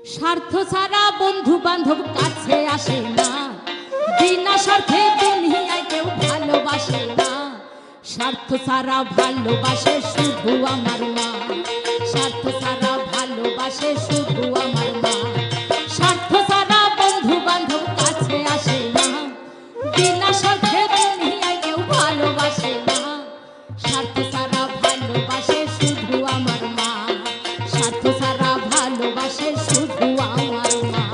স্বার্থ ছাড়া বন্ধু বান্ধব কাছে আসে না, বিনা স্বার্থে দুনিয়ায় কেউ ভালোবাসে না। স্বার্থ ছাড়া ভালোবাসে শুধু আমার মা, স্বার্থ ছাড়া ভালোবাসে শুধু আমার মা। স্বার্থ ছাড়া বন্ধু বান্ধব কাছে আসে না, বিনা স্বার্থে দুনিয়ায় কেউ ভালোবাসে না। স্বার্থ ছাড়া ভালোবাসে শুধু আমার মা, স্বার্থ ছাড়া ভালোবাসে শুধু আমার মা।